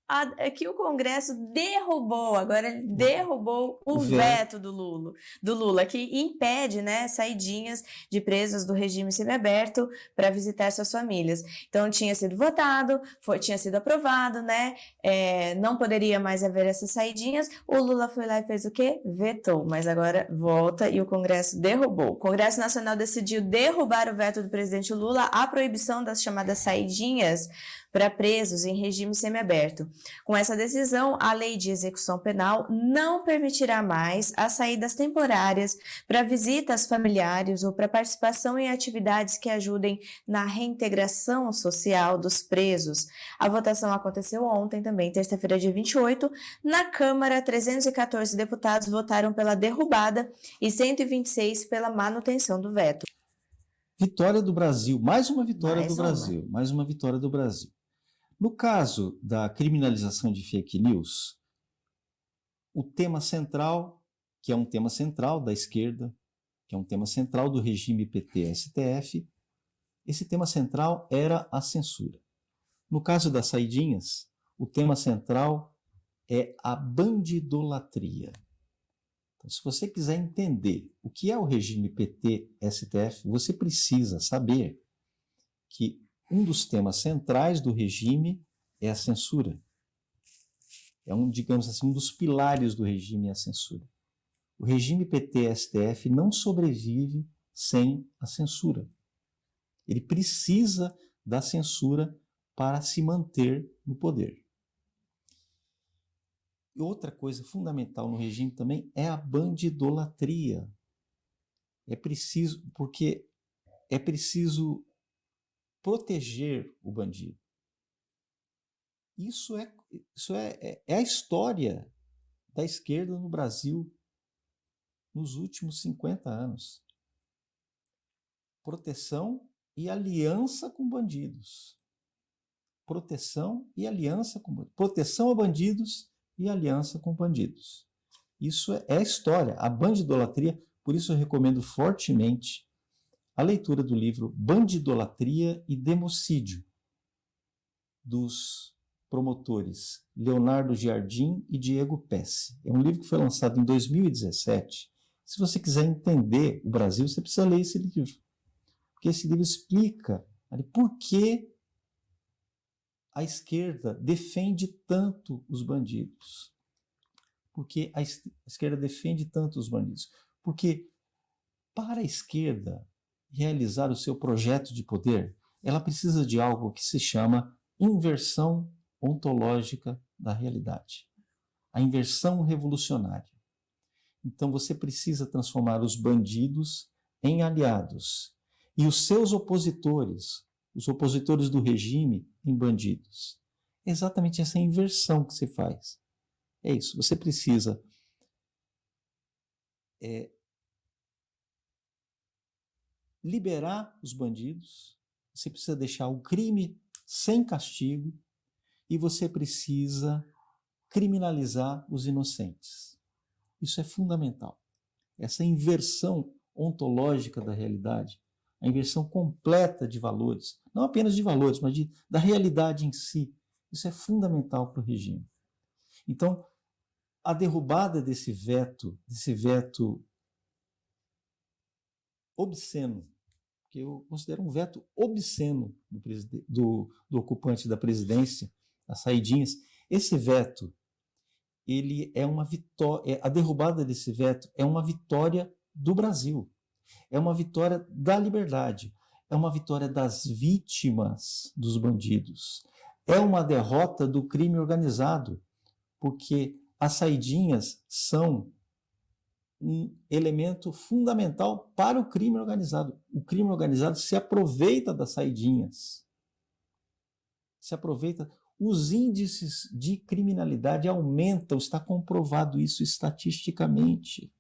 É que o Congresso derrubou, agora ele derrubou o veto do Lula, que impede, né, saidinhas de presos do regime semiaberto para visitar suas famílias. Então tinha sido votado, tinha sido aprovado, né, não poderia mais haver essas saidinhas. O Lula foi lá e fez o quê? Vetou, mas agora volta e o Congresso derrubou. O Congresso Nacional decidiu derrubar o veto do presidente Lula à proibição das chamadas saidinhas para presos em regime semiaberto. Com essa decisão, a Lei de Execução Penal não permitirá mais as saídas temporárias para visitas familiares ou para participação em atividades que ajudem na reintegração social dos presos. A votação aconteceu ontem também, terça-feira, dia 28. Na Câmara, 314 deputados votaram pela derrubada e 126 pela manutenção do veto. Vitória do Brasil, mais uma vitória do Brasil, mais uma vitória do Brasil. No caso da criminalização de fake news, o tema central, que é um tema central da esquerda, que é um tema central do regime PT-STF, esse tema central era a censura. No caso das saidinhas, o tema central é a bandidolatria. Então, se você quiser entender o que é o regime PT-STF, você precisa saber que um dos temas centrais do regime é a censura. É digamos assim, um dos pilares do regime é a censura. O regime PT-STF não sobrevive sem a censura. Ele precisa da censura para se manter no poder. E outra coisa fundamental no regime também é a bandidolatria. Porque é preciso proteger o bandido. Isso é a história da esquerda no Brasil nos últimos 50 anos. Proteção e aliança com bandidos. Proteção e aliança com bandidos. Proteção a bandidos e aliança com bandidos. Isso é a história, a bandidolatria. Por isso eu recomendo fortemente a leitura do livro Bandidolatria e Democídio, dos promotores Leonardo Giardin e Diego Pesce. É um livro que foi lançado em 2017. Se você quiser entender o Brasil, você precisa ler esse livro. Porque esse livro explica por que a esquerda defende tanto os bandidos. Porque a esquerda defende tanto os bandidos. Porque para a esquerda realizar o seu projeto de poder, ela precisa de algo que se chama inversão ontológica da realidade. A inversão revolucionária. Então você precisa transformar os bandidos em aliados e os seus opositores, os opositores do regime, em bandidos. É exatamente essa inversão que se faz. É isso, você precisa liberar os bandidos, você precisa deixar o crime sem castigo e você precisa criminalizar os inocentes. Isso é fundamental. Essa inversão ontológica da realidade, a inversão completa de valores, não apenas de valores, mas da realidade em si, isso é fundamental para o regime. Então, a derrubada desse veto obsceno, que eu considero um veto obsceno do ocupante da presidência, as saidinhas. Esse veto, ele é uma vitória, a derrubada desse veto é uma vitória do Brasil, é uma vitória da liberdade, é uma vitória das vítimas dos bandidos, é uma derrota do crime organizado, porque as saidinhas são um elemento fundamental para o crime organizado. O crime organizado se aproveita das saidinhas. Se aproveita. Os índices de criminalidade aumentam, está comprovado isso estatisticamente.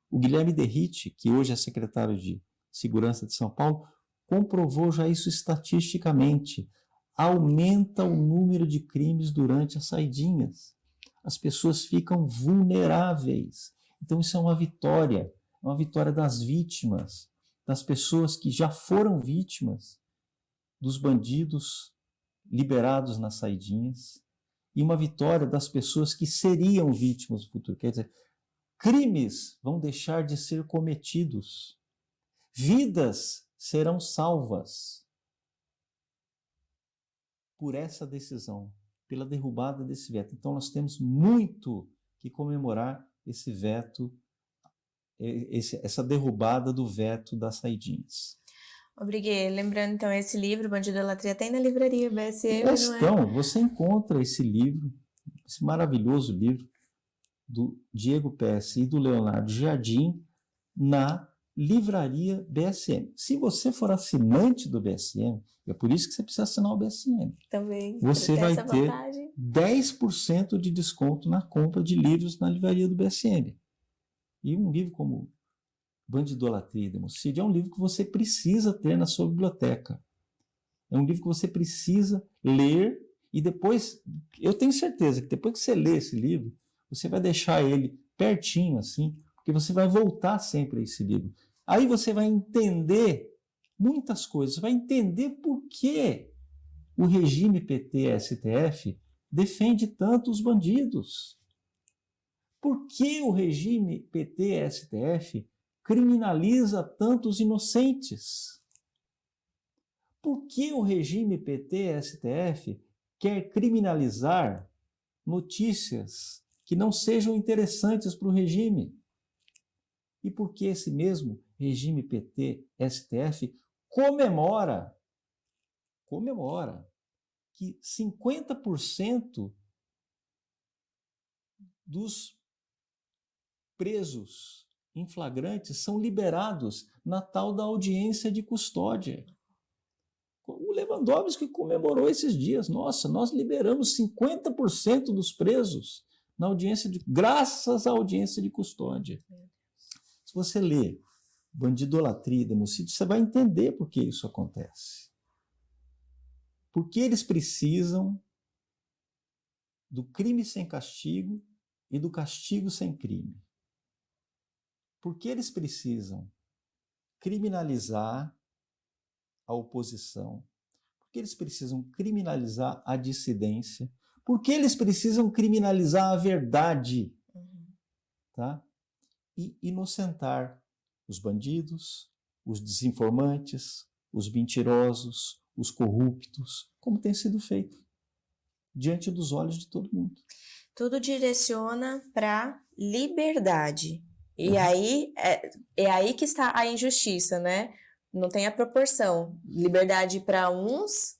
O Guilherme Derrite, que hoje é secretário de Segurança de São Paulo, comprovou já isso estatisticamente. Aumenta o número de crimes durante as saidinhas. As pessoas ficam vulneráveis. Então isso é uma vitória das vítimas, das pessoas que já foram vítimas dos bandidos liberados nas saidinhas. e uma vitória das pessoas que seriam vítimas no futuro. Quer dizer, crimes vão deixar de ser cometidos, vidas serão salvas por essa decisão, pela derrubada desse veto. Então nós temos muito que comemorar esse veto, essa derrubada do veto das saidinhas. Obrigada. Lembrando, então, esse livro, Bandidolatria, tem na livraria BSM, não é? Então, você encontra esse livro, esse maravilhoso livro, do Diego Pesce e do Leonardo Jardim, na livraria BSM. Se você for assinante do BSM, é por isso que você precisa assinar o BSM. Também. Você vai essa ter vantagem. 10% de desconto na compra de livros na livraria do BSM. E um livro como Bandidolatria e Democídio é um livro que você precisa ter na sua biblioteca. É um livro que você precisa ler e depois, eu tenho certeza que depois que você lê esse livro, você vai deixar ele pertinho assim, porque você vai voltar sempre a esse livro. Aí você vai entender muitas coisas, vai entender por que o regime PT-STF defende tanto os bandidos. Por que o regime PT-STF criminaliza tantos inocentes? Por que o regime PT-STF quer criminalizar notícias que não sejam interessantes para o regime? E por que esse mesmo regime PT-STF comemora que 50% dos presos em flagrantes são liberados na tal da audiência de custódia? O Lewandowski comemorou esses dias. Nossa, nós liberamos 50% dos presos na audiência graças à audiência de custódia. Se você lê Bandidolatria e Democídio, você vai entender por que isso acontece. Porque eles precisam do crime sem castigo e do castigo sem crime. Porque eles precisam criminalizar a oposição, porque eles precisam criminalizar a dissidência, porque eles precisam criminalizar a verdade, tá? E inocentar os bandidos, os desinformantes, os mentirosos, os corruptos, como tem sido feito diante dos olhos de todo mundo. Tudo direciona para liberdade. E aí é aí que está a injustiça, né? Não tem a proporção. Liberdade para uns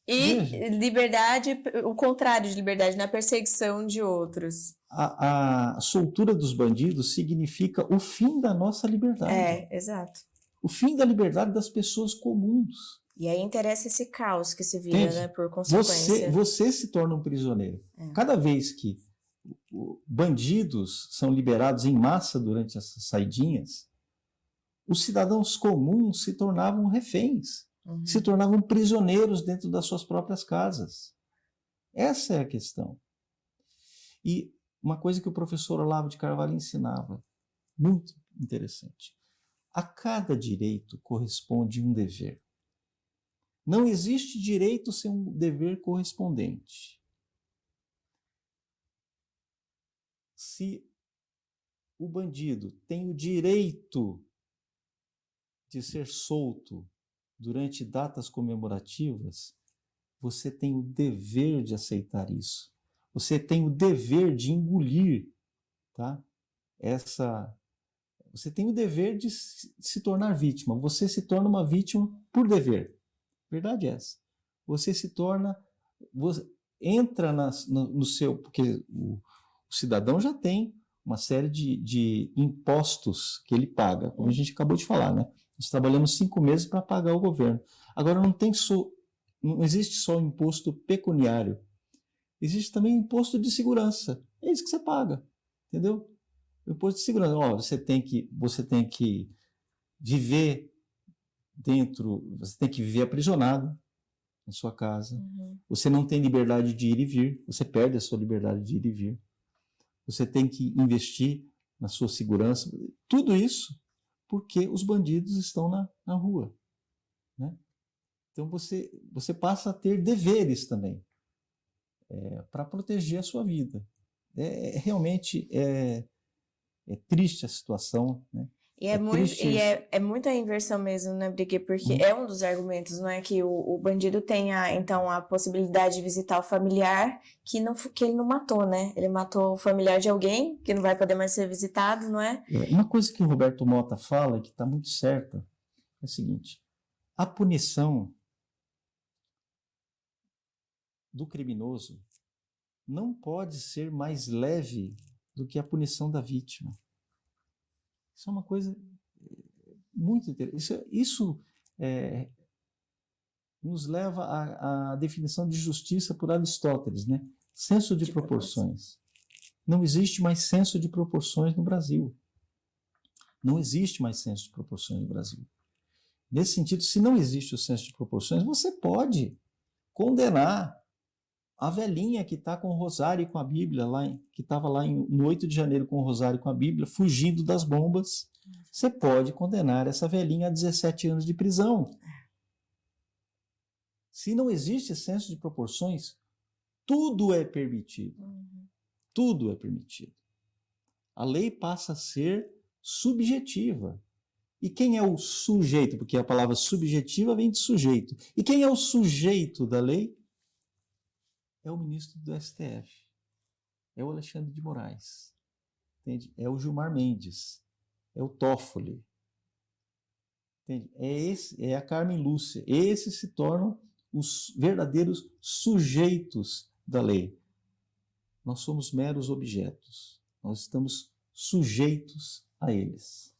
e liberdade, o contrário de liberdade, na perseguição de outros. A soltura dos bandidos significa o fim da nossa liberdade. Exato. O fim da liberdade das pessoas comuns. E aí interessa esse caos que se vira, né, por consequência. Você se torna um prisioneiro. Cada vez que bandidos são liberados em massa durante essas saidinhas, os cidadãos comuns se tornavam reféns, se tornavam prisioneiros dentro das suas próprias casas. Essa é a questão. E uma coisa que o professor Olavo de Carvalho ensinava, muito interessante. A cada direito corresponde um dever. Não existe direito sem um dever correspondente. Se o bandido tem o direito de ser solto durante datas comemorativas, você tem o dever de aceitar isso. Você tem o dever de engolir, tá? Você tem o dever de se tornar vítima. Você se torna uma vítima por dever. Verdade é essa. Você se torna... entra no seu... Porque o cidadão já tem uma série de impostos que ele paga, como a gente acabou de falar, né? Nós trabalhamos 5 meses para pagar o governo. Agora, não existe só o imposto pecuniário. Existe também o imposto de segurança. É isso que você paga, entendeu? O imposto de segurança. Você tem que viver você tem que viver aprisionado na sua casa. Você não tem liberdade de ir e vir. Você perde a sua liberdade de ir e vir. Você tem que investir na sua segurança. Tudo isso porque os bandidos estão na rua, né? Então você passa a ter deveres também. para proteger a sua vida. Realmente é triste a situação, né? E é muita inversão mesmo, né, Brigue? Porque é um dos argumentos, não é? Que o bandido tenha, então, a possibilidade de visitar o familiar que ele não matou, né? Ele matou o familiar de alguém que não vai poder mais ser visitado, não é? Uma coisa que o Roberto Mota fala, que está muito certa, é o seguinte: a punição do criminoso não pode ser mais leve do que a punição da vítima. Isso é uma coisa muito interessante. Isso nos leva à definição de justiça por Aristóteles, né? Senso de proporções. Não existe mais senso de proporções no Brasil. Não existe mais senso de proporções no Brasil. Nesse sentido, se não existe o senso de proporções, você pode condenar a velhinha que está com o rosário e com a Bíblia, que estava lá no 8 de janeiro com o rosário e com a Bíblia, fugindo das bombas. Você pode condenar essa velhinha a 17 anos de prisão. Se não existe senso de proporções, tudo é permitido. Tudo é permitido. A lei passa a ser subjetiva. E quem é o sujeito? Porque a palavra subjetiva vem de sujeito. E quem é o sujeito da lei? É o ministro do STF. É o Alexandre de Moraes. Entende? É o Gilmar Mendes. É o Toffoli. Entende? É a Carmen Lúcia. Esses se tornam os verdadeiros sujeitos da lei. Nós somos meros objetos. Nós estamos sujeitos a eles.